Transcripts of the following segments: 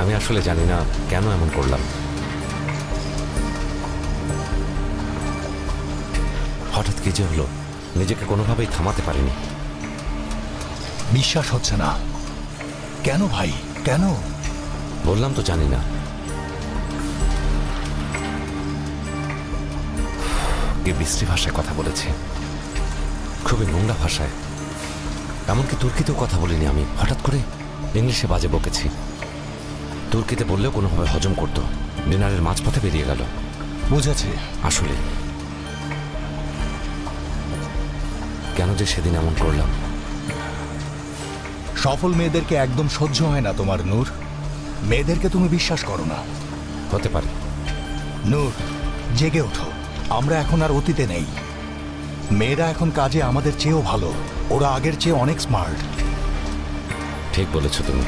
আমি আসলে জানি না কেন এমন করলাম। হঠাৎ কি যে হলো, নিজেকে কোনোভাবেই থামাতে পারিনি। বিশ্বাস হচ্ছে না। কেন ভাই, কেন? বললাম তো জানি না। কে বিশ্রী ভাষায় কথা বলেছে, খুবই নোংরা ভাষায়। এমনকি তুর্কিতেও কথা বলিনি আমি, হঠাৎ করে ইংলিশে বাজে বকেছি। তুর্কিতে বললেও কোনোভাবে হজম করতো, ডিনারের মাঝপথে বেরিয়ে গেল। বুঝেছি। আসলে কেন যে সেদিন এমন করলাম। সফল মেয়েদেরকে একদম সহ্য হয় না তোমার নূর। মেয়েদেরকে তুমি বিশ্বাস করো না। হতে পারে। নূর, জেগে ওঠো। আমরা এখন আর অতীতে নেই। মেয়েরা এখন কাজে আমাদের চেয়েও ভালো। ওরা আগের চেয়ে অনেক স্মার্ট। ঠিক বলেছ তুমি।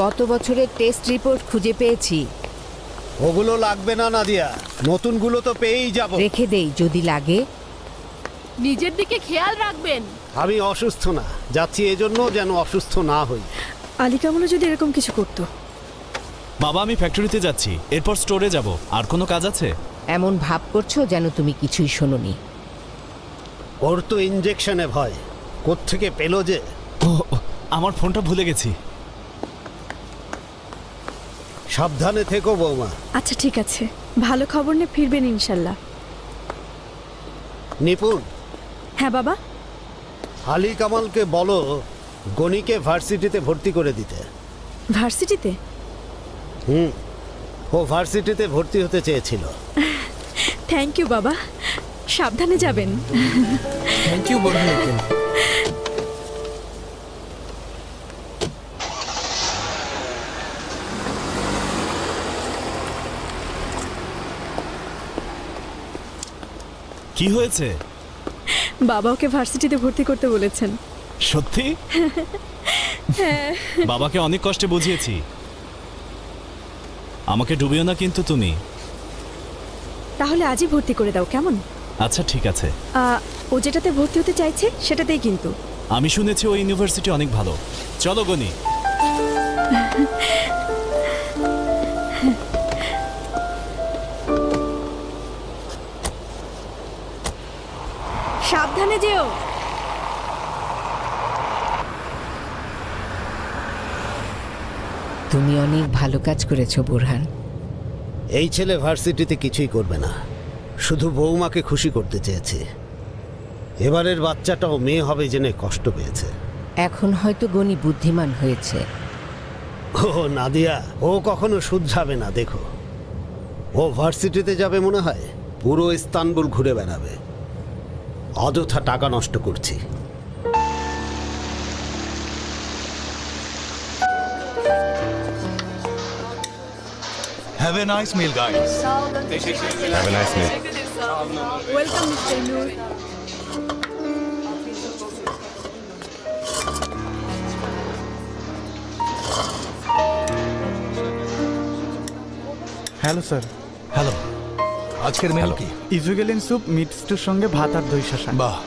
গত বছরের টেস্ট রিপোর্ট খুঁজে পেয়েছি। ওগুলো লাগবে না নাদিয়া, নতুনগুলো তো পেয়েই যাব। রেখে দেই যদি লাগে। নিজের দিকে খেয়াল রাখবেন। আমি অসুস্থ না, যাচ্ছি এজন্য যেন অসুস্থ না হই। আলী কামালও যদি এরকম কিছু করতো। বাবা, আমি ফ্যাক্টরিতে যাচ্ছি, এরপর স্টোরে যাব। আর কোনো কাজ আছে? এমন ভাব করছো যেন তুমি কিছুই শোনোনি। ওর তো ইঞ্জেকশনে ভয়, কোত্থেকে পেলো যে। ও, আমার ফোনটা ভুলে গেছি। সাবধানে থেকো বৌমা। আচ্ছা ঠিক আছে, ভালো খবর নিয়ে ফিরবেন ইনশাল্লাহ। নিপুণ, হ্যাঁ বাবা। আলী কামালকে বলো গনিকে ভার্সিটিতে ভর্তি করে দিতে। ভার্সিটিতে? ও ভার্সিটিতে ভর্তি হতে চেয়েছিল। থ্যাংক ইউ বাবা, সাবধানে যাবেন। Thank you Borhan. কি হয়েছে? বাবা ওকে ভার্সিটিতে ভর্তি করতে বলেছেন। সত্যি? বাবাকে অনেক কষ্টে বুঝিয়েছি। আমাকে ডুবিও না কিন্তু তুমি। তাহলে আজই ভর্তি করে দাও, কেমন? আচ্ছা ঠিক আছে। ও যেটাতে ভর্তি হতে চাইছে সেটাতেই কিন্তু। আমি শুনেছি ওই ইউনিভার্সিটি অনেক ভালো। চলো গনি। সাবধানে যেও। তুমি অনেক ভালো কাজ করেছো বোরহান। এই ছেলে ভার্সিটিতে কিছুই করবে না, শুধু বৌমাকে খুশি করতে চেয়েছে। এবারের বাচ্চাটাও মেয়ে হবে জেনে কষ্ট পেয়েছে। এখন হয়তো গনি বুদ্ধিমান হয়েছে। ও নাদিয়া, ও কখনো শুধরাবে না। দেখো, ও ভার্সিটিতে যাবে মনে হয়, পুরো ইস্তানবুল ঘুরে বেড়াবে। অযথা টাকা নষ্ট করছি। Have a nice meal guys. Have a nice meal. Welcome mister Noor. Hello sir. Hello, আজকের মেনু কি? ইজুগেলিন স্যুপ, মিট স্টুর সঙ্গে ভাত আর দই শসা। বাহ,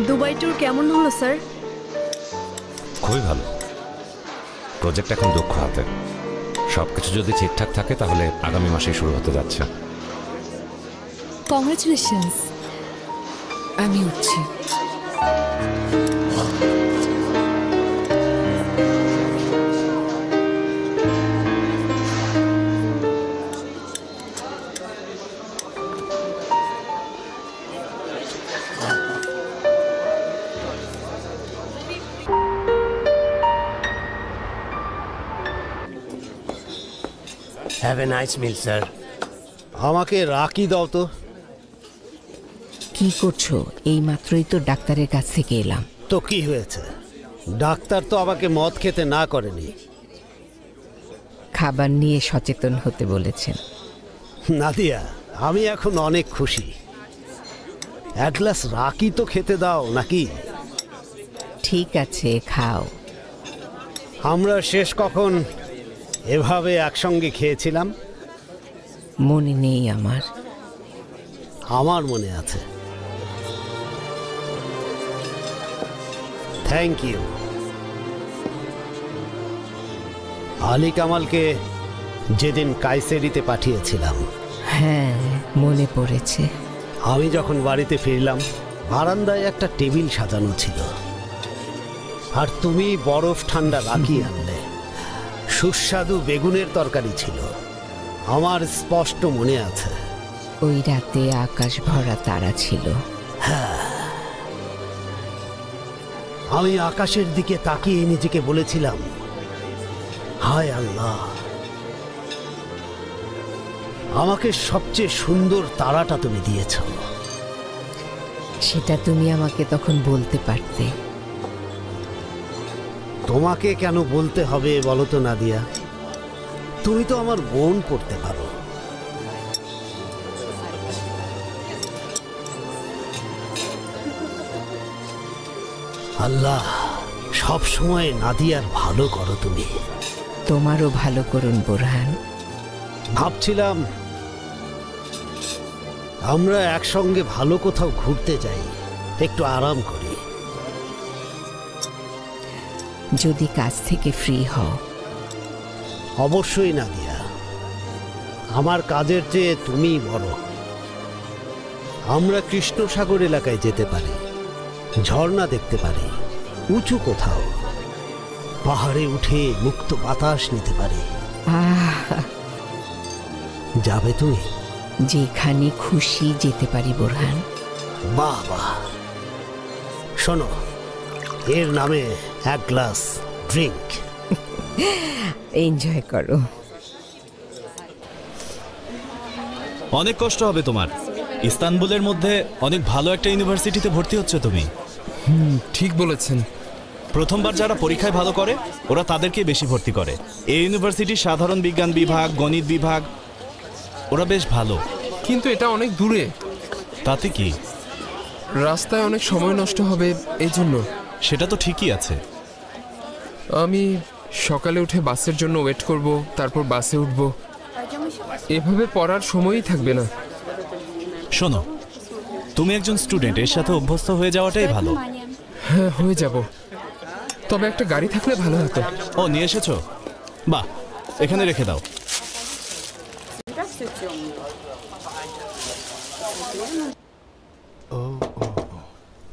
দুবাই ট্যুর কেমন হলো স্যার? খুবই ভালো। প্রজেক্ট এখন দক্ষ হাতে। সবকিছু যদি ঠিকঠাক থাকে তাহলে আগামী মাসেই শুরু হতে যাচ্ছে। কংগ্রেচুলেশনস। আমি উঠছি। Have a nice meal sir. আমাকে রাখি দাও তো। কি করছো? এই মাত্রই তো ডাক্তারের কাছ থেকে এলাম। তো কি হয়েছে? ডাক্তার তো আমাকে মদ খেতে না করেনি। খাবার নিয়ে সচেতন হতে বলেছেন। নাদিয়া, আমি এখন অনেক খুশি। এক গ্লাস রাকি তো খেতে দাও নাকি? ঠিক আছে, খাও। আমরা শেষ কখন এভাবে একসঙ্গে খেয়েছিলাম? মনে নেই আমার। আমার মনে আছে। Thank you. আলী কামালকে যেদিন কায়সেরিতে পাঠিয়েছিলাম, হ্যাঁ, মনে পড়েছে। আমি যখন বাড়িতে ফিরলাম বারান্দায় একটা টেবিল সাজানো ছিল, আর তুমি বরফ ঠান্ডা রাখি আনলে। সুস্বাদু বেগুনের তরকারি ছিল, আমার স্পষ্ট মনে আছে। ওই রাতে আকাশ ভরা তারা ছিল। আমি আকাশের দিকে তাকিয়ে নিজেকে বলেছিলাম, হায় আল্লাহ, আমাকে সবচেয়ে সুন্দর তারাটা তুমি দিয়েছ। সেটা তুমি আমাকে তখন বলতে পারতে। তোমাকে কেন বলতে হবে বলো তো নাদিয়া? তুমি তো আমার বোন পড়তে পারো। আল্লাহ সব সময় নাদিয়ার ভালো করো তুমি। তোমারও ভালো করুন বোরহান। ভাবছিলাম আমরা একসঙ্গে ভালো কোথাও ঘুরতে যাই, একটু আরাম করি। যদি কাজ থেকে ফ্রি হও। অবশ্যই নাদিয়া, আমার কাজের চেয়ে তুমিই বড়। আমরা কৃষ্ণসাগর এলাকায় যেতে পারি, ঝর্ণা দেখতে পারি, উঁচু কোথাও পাহাড়ে উঠে মুক্ত বাতাস নিতে পারি। আহ, যাবে তুমি? যেখানে খুশি যেতে পারি বোরহান। বাহ বাহ। শোনো, এর নামে এক গ্লাস ড্রিঙ্ক। এনজয় করো। অনেক কষ্ট হবে তোমার। ইস্তানবুলের মধ্যে অনেক ভালো একটা ইউনিভার্সিটিতে ভর্তি হচ্ছে তুমি। ঠিক বলেছেন। প্রথমবার যারা পরীক্ষায় ভালো করে ওরা তাদেরকে বেশি ভর্তি করে। এই ইউনিভার্সিটির সাধারণ বিজ্ঞান বিভাগ, গণিত বিভাগ, ওরা বেশ ভালো। কিন্তু এটা অনেক দূরে, তাতে কি? রাস্তায় অনেক সময় নষ্ট হবে, এই জন্য। সেটা তো ঠিকই আছে। আমি সকালে উঠে বাসের জন্য ওয়েট করব, তারপর বাসে উঠব। এভাবে পড়ার সময়ই থাকবে না। শোনো, তুমি একজন স্টুডেন্ট, এর সাথে অভ্যস্ত হয়ে যাওয়াটাই ভালো। হ্যাঁ, হয়ে যাব। তবে একটা গাড়ি থাকলে ভালো হতো। ও, নিয়ে এসেছো? বাহ, এখানে রেখে দাও।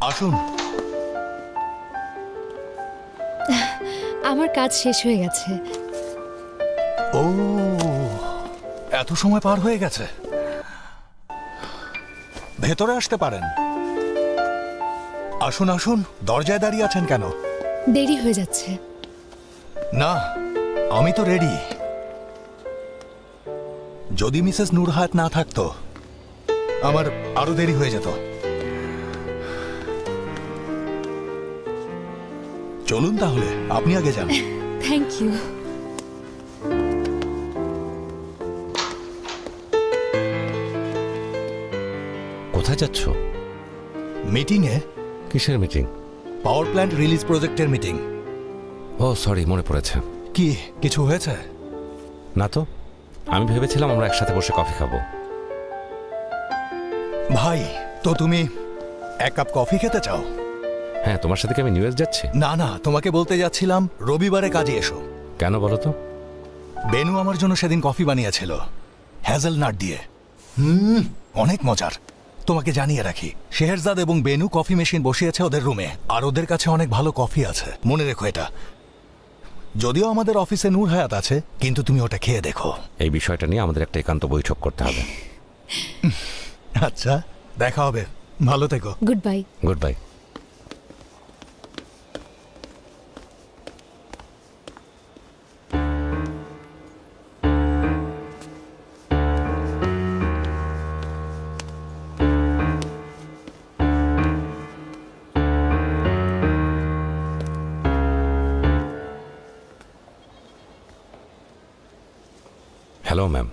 আসুন। আমার কাজ শেষ হয়ে গেছে। ও, এত সময় পার হয়ে গেছে। ভেতরে আসতে পারেন। আসুন আসুন, দরজায় দাঁড়িয়ে আছেন কেন? দেরি হয়ে যাচ্ছে। না, আমি তো রেডি। যদি মিসেস নূরহায়াত না থাকতো আমার আরো দেরি হয়ে যেত। চলুন তাহলে, আপনি আগে যান। Thank you. কোথায় যাচ্ছ? মিটিংয়ে। কিসের মিটিং? পাওয়ার প্ল্যান্ট রিলিজ প্রজেক্টের মিটিং। ও সরি, মনে পড়েছে। কি কিছু হয়েছে? না তো, আমি ভেবেছিলাম আমরা একসাথে বসে কফি খাবো। ভাই, তো তুমি এক কাপ কফি খেতে চাও? হ্যাঁ, তোমার সাথে কি আমি নিউ ইয়র্ক যাচ্ছি? না না, তোমাকে বলতে যাচ্ছিলাম রবিবারে কাজে এসো। কেন বলো তো? বেনু আমার জন্য সেদিন কফি বানিয়েছিল হ্যাজেলনাট দিয়ে। অনেক মজার। তোমাকে জানিয়ে রাখি, শেহরজাদ এবং বেনু কফি মেশিন বসিয়েছে ওদের রুমে, আর ওদের কাছে অনেক ভালো কফি আছে। মনে রেখো এটা। যদিও আমাদের অফিসে নূর হায়াত আছে, কিন্তু তুমি ওটা খেয়ে দেখো। এই বিষয়টা নিয়ে আমাদের একটা একান্ত বৈঠক করতে হবে। আচ্ছা, দেখা হবে। ভালো থেকো। Good bye. Good bye. Hello ma'am.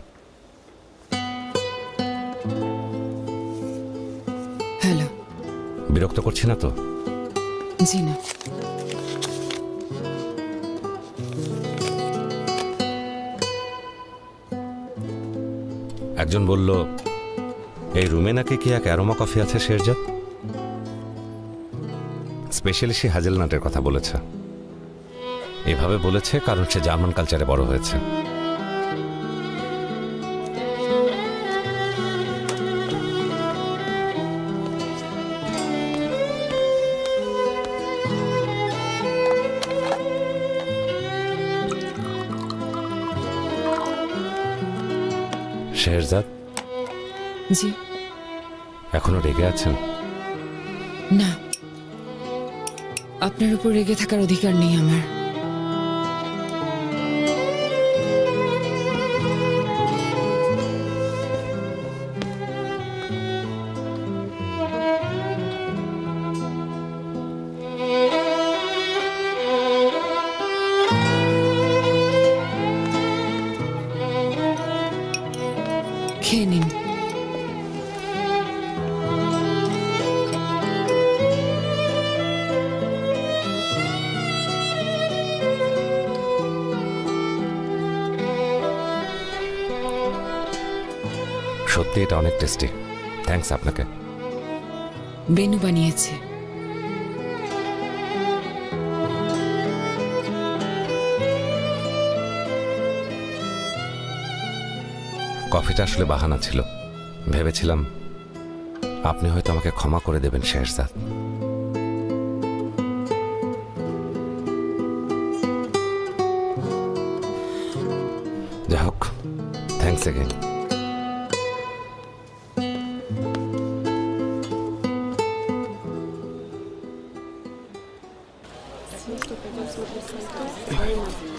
Hello. বিরক্ত করছি না তো? জি না। একজন বলল এই রুমে নাকি কি এক অ্যারোমা কফি আছে শেরজাদ। স্পেশালি সে হ্যাজেলনাটের কথা বলেছে। এভাবে বলেছে কারণ সে জার্মান কালচারে বড় হয়েছে। শেরজাদ জি এখনো রেগে আছেন? না, আপনার উপর রেগে থাকার অধিকার নেই আমার। খেয়ে নিন। সত্যি এটা অনেক টেস্টি। থ্যাঙ্কস আপনাকে। বেনু বানিয়েছে। কফিটা আসলে বাহানা ছিল। ভেবেছিলাম আপনি হয়তো আমাকে ক্ষমা করে দেবেন শেরজাদ। যাই হোক, থ্যাঙ্কস এগেইন।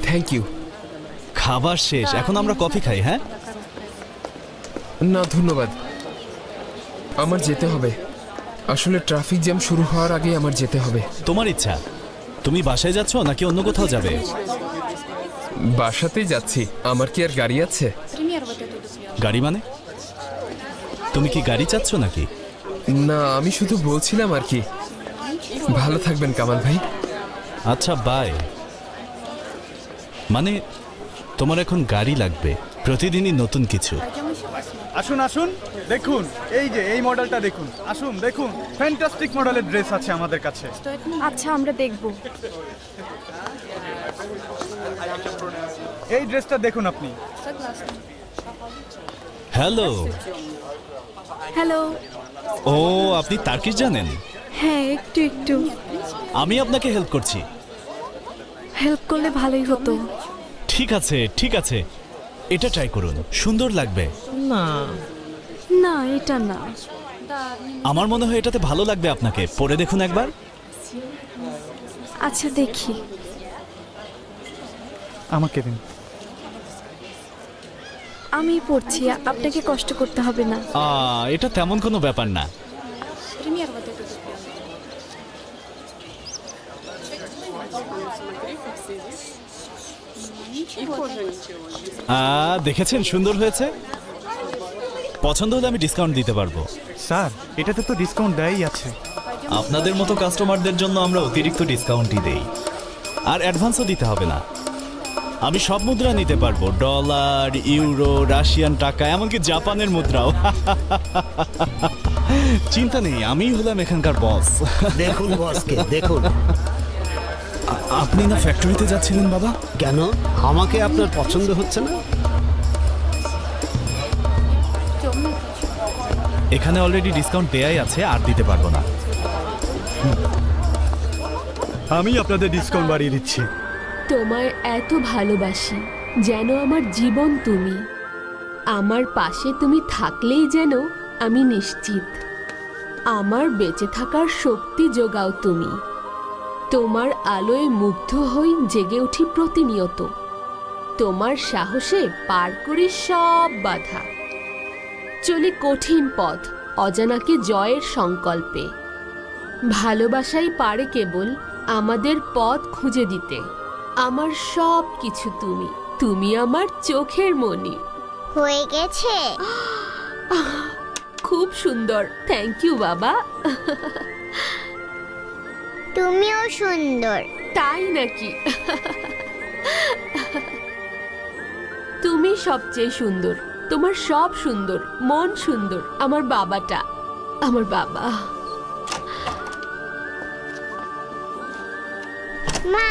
Thank you. খাবার শেষ, এখন আমরা কফি খাই। হ্যাঁ, না ধন্যবাদ, আমার যেতে হবে। আসলে ট্রাফিক জ্যাম শুরু হওয়ার আগে আমার যেতে হবে। তোমার ইচ্ছা। তুমি বাসায় যাচ্ছ নাকি অন্য কোথাও যাবে? বাসাতেই যাচ্ছি। আমার কি আর গাড়ি আছে? গাড়ি মানে? তুমি কি গাড়ি চাচ্ছ নাকি? না, আমি শুধু বলছিলাম আর কি। ভালো থাকবেন কামাল ভাই। আচ্ছা, বাই। মানে তোমার এখন গাড়ি লাগবে, প্রতিদিনই নতুন কিছু। আসুন আসুন, দেখুন এই যে এই মডেলটা দেখুন। আসুন দেখুন, ফ্যান্টাস্টিক মডেলের ড্রেস আছে আমাদের কাছে। আচ্ছা, আমরা দেখব। এই ড্রেসটা দেখুন আপনি। হ্যালো। হ্যালো। ও, আপনি তার্কিশ জানেন? হ্যাঁ, একটু একটু। আমি আপনাকে হেল্প করছি। হেল্প করলে ভালোই হতো। ঠিক আছে ঠিক আছে, এটা ট্রাই করুন, সুন্দর লাগবে। না, এটা না। আমার মনে হয় এটাতে ভালো লাগবে আপনাকে। পরে দেখুন একবার। আচ্ছা, দেখি। আমাকে দিন। আমি পড়ছি, আপনাকে কষ্ট করতে হবে না। এটা তেমন কোনো ব্যাপার না। দেখেছেন, সুন্দর হয়েছে। পছন্দ হলে আমি ডিসকাউন্ট দিতে পারবো। স্যার, এটাতে তো ডিসকাউন্ট দেয়ই আছে। আপনাদের মতো কাস্টমারদের জন্য আমরা অতিরিক্ত ডিসকাউন্টই দেই, আর অ্যাডভান্সও দিতে হবে না। আমি সব মুদ্রা নিতে পারবো, ডলার, ইউরো, রাশিয়ান টাকা, এমনকি জাপানের মুদ্রাও। চিন্তা নেই, আমিই হলাম এখানকার বস। দেখুন বসকে, দেখুন। আপনি না ফ্যাক্টরিতে যাচ্ছিলেন বাবা? কেন আমাকে আপনার পছন্দ হচ্ছে না? এখানে অলরেডি ডিসকাউন্ট দেয়াই আছে, আর দিতে পারবো না। আমি আপনাদের ডিসকাউন্ট বাড়িয়ে দিচ্ছি। তোমায় এত ভালোবাসি, যেন আমার জীবন তুমি। আমার পাশে তুমি থাকলেই যেন আমি নিশ্চিত। আমার বেঁচে থাকার শক্তি যোগাও তুমি। তোমার আলোয় মুগ্ধ হই, জেগে উঠি প্রতিনিয়ত। তোমার সাহসে পার করি সব বাধা। চলি কঠিন পথ, অজানাকে জয়ের সংকল্পে। ভালোবাসাই পারে কেবল আমাদের পথ খুঁজে দিতে। আমার সব কিছু তুমি, তুমি আমার চোখের মণি। হয়ে গেছে? খুব সুন্দর, থ্যাংক ইউ বাবা। তুমিও সুন্দর। তাই নাকি? তুমি সবচেয়ে সুন্দর। তোমার সব সুন্দর, মন সুন্দর, আমার বাবাটা, আমার বাবা। মা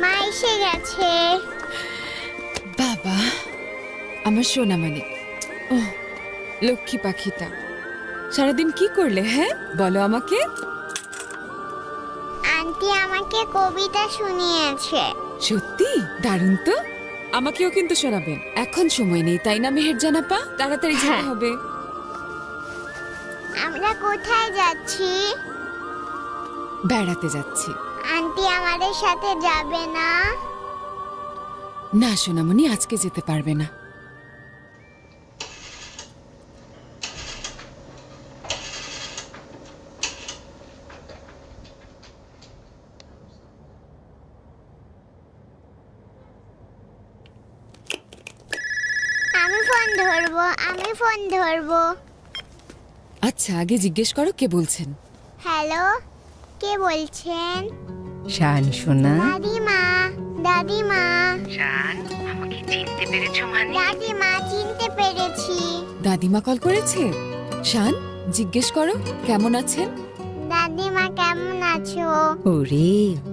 মা এসে গেছে। বাবা, আমার সোনা মানিক। ও লক্ষ্মী পাখিটা, সারাদিন কি করলে হ্যাঁ বলো আমাকে। আন্টি আমাকে কবিতা শুনিয়েছে। সত্যি দারুণ তো, আমাকেও কিন্তু শোনাবেন। এখন সময় নেই তাই না মেহের জানাপা, তাড়াতাড়ি যেতে হবে। আমরা কোথায় যাচ্ছি? বেড়াতে যাচ্ছি। আন্টি আমাদের সাথে যাবে না? না সোনামণি, আজকে যেতে পারবে না। আমি ফোন ধরবো। আচ্ছা আগে জিজ্ঞেস করো কে বলছেন। হ্যালো, কে বলছেন? শান সোনা। দাদিমা, দাদিমা। শান, আমাকে চিনতে পেরেছো মানে? দাদিমা, চিনতে পেরেছি। দাদিমা কল করেছে। শান জিজ্ঞেস করো কেমন আছেন। দাদিমা কেমন আছো? ওরে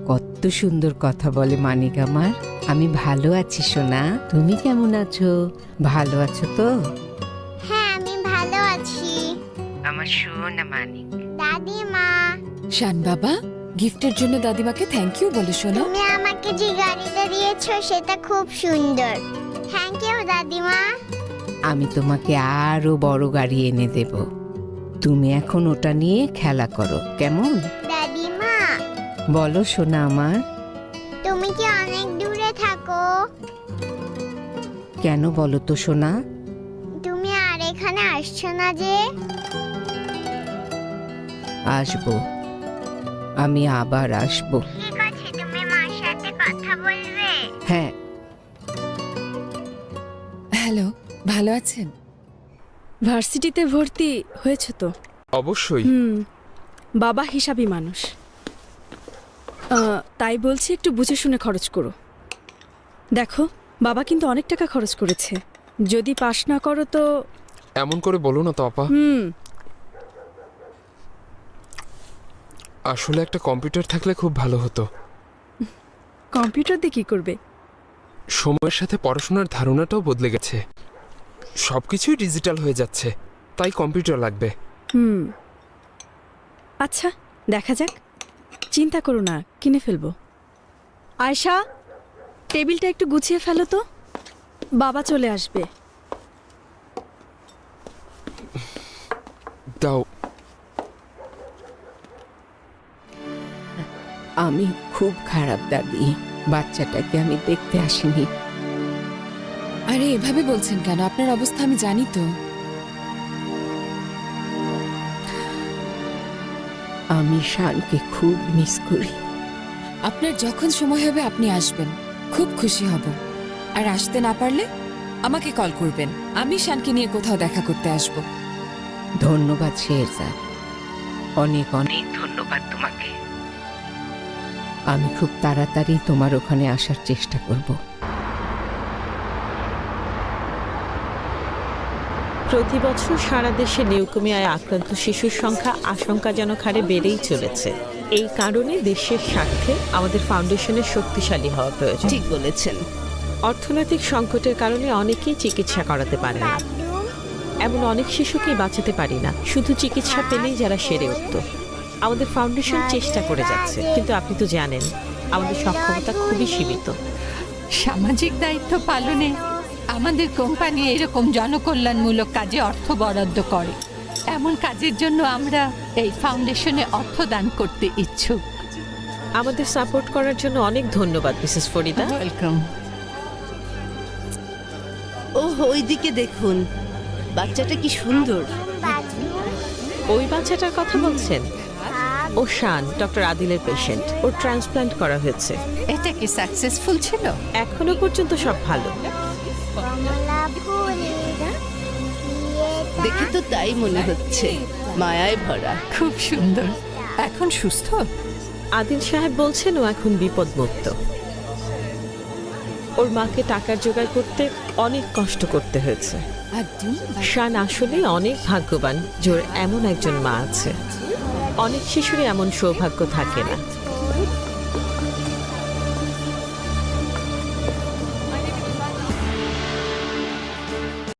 কত সুন্দর কথা বলে মানিক আমার। আমি ভালো আছি সোনা, তুমি কেমন আছো? ভালো আছো তো? হ্যাঁ আমি ভালো আছি। আমার সোনা মানিক। দাদিমা, শান বাবা, গিফটের জন্য দাদিমাকে থ্যাংক ইউ বলে শোনো। তুমি আমাকে যে গাড়িটা দিয়েছো সেটা খুব সুন্দর। থ্যাংক ইউ দাদিমা। আমি তোমাকে আরো বড় গাড়ি এনে দেব, তুমি এখন ওটা নিয়ে খেলা করো কেমন? দাদিমা, বলো সোনা আমার। তুমি কি অনেক দূরে থাকো? কেন বলো তো সোনা? তুমি আর এখানে আসছো না যে? আসবো, আমি আবার আসবো। ঠিক আছে, তুমি মার সাথে কথা বলবে? হ্যাঁ। হ্যালো, ভালো আছেন? ভার্সিটিতে ভর্তি হয়েছে তো? অবশ্যই। বাবা হিসাবী মানুষ, তাই বলছি একটু বুঝে শুনে খরচ করো। দেখো বাবা কিন্তু অনেক টাকা খরচ করেছে, যদি পাস না করো তো। এমন করে বলো না তো আপা। আসলে একটা কম্পিউটার থাকলে খুব ভালো হতো। কম্পিউটার দিয়ে কি করবে? সময়ের সাথে পড়াশোনার ধারণাটাও বদলে গেছে, সবকিছুই ডিজিটাল হয়ে যাচ্ছে, তাই কম্পিউটার লাগবে। আচ্ছা দেখা যাক, চিন্তা করো না, কিনে ফেলবো। আয়শা, টেবিলটা একটু গুছিয়ে ফেলো তো, বাবা চলে আসবে। দাও। আমি খুব খারাপ দাদি, বাচ্চাটাকে আমি দেখতে আসিনি। আরে এভাবে বলছেন কেন, আপনার অবস্থা আমি জানি তো। আমি শানকে খুব মিস করি। আপনার যখন সময় হবে আপনি আসবেন, খুব খুশি হব। আর আসতে না পারলে আমাকে কল করবেন, আমি শানকে নিয়ে কোথাও দেখা করতে আসব। ধন্যবাদ শেরজাদ, অনেক অনেক ধন্যবাদ তোমাকে। আমি খুব তাড়াতাড়ি তোমার ওখানে আসার চেষ্টা করব। প্রতি বছর সারা দেশে লিউকেমিয়ায় আক্রান্ত শিশুর সংখ্যা আশঙ্কাজনক হারে বেড়েই চলেছে। এই কারণে দেশের স্বার্থে আমাদের ফাউন্ডেশনের শক্তিশালী হওয়া প্রয়োজন। ঠিক বলেছেন। অর্থনৈতিক সংকটের কারণে অনেকেই চিকিৎসা করাতে পারে না, এমন অনেক শিশুকেই বাঁচাতে পারি না, শুধু চিকিৎসা পেলেই যারা সেরে উঠত। আমাদের ফাউন্ডেশন চেষ্টা করে যাচ্ছে, কিন্তু আপনি তো জানেন আমাদের সক্ষমতা খুবই সীমিত। সামাজিক দায়িত্ব পালনে আমাদের কোম্পানি এরকম জনকল্যাণমূলক কাজে অর্থ বরাদ্দ করে। এমন কাজের জন্য আমরা এই ফাউন্ডেশনে অর্থ দান করতে ইচ্ছুক। আমাদের সাপোর্ট করার জন্য অনেক ধন্যবাদ মিসেস ফরিদা। ওয়েলকাম। ওইদিকে দেখুন, বাচ্চাটা কি সুন্দর। ওই বাচ্চাটার কথা বলছেন? ও শান, ডক্টর আদিলের পেশেন্ট। ওর ট্রান্সপ্লান্ট করা হয়েছে। এটা কি সাকসেসফুল ছিল? এখনো পর্যন্ত সব ভালো। দেখে তো তাই মনে হচ্ছে, মায়ায় ভরা। খুব সুন্দর। এখন সুস্থ? আদিল সাহেব বলছেন ও এখন বিপদমুক্ত। ওর মাকে টাকার জোগাড় করতে অনেক কষ্ট করতে হয়েছে। একদম শান আসলে অনেক ভাগ্যবান যে ওর এমন একজন মা আছে। অনেক শিশুরই এমন সৌভাগ্য থাকে না।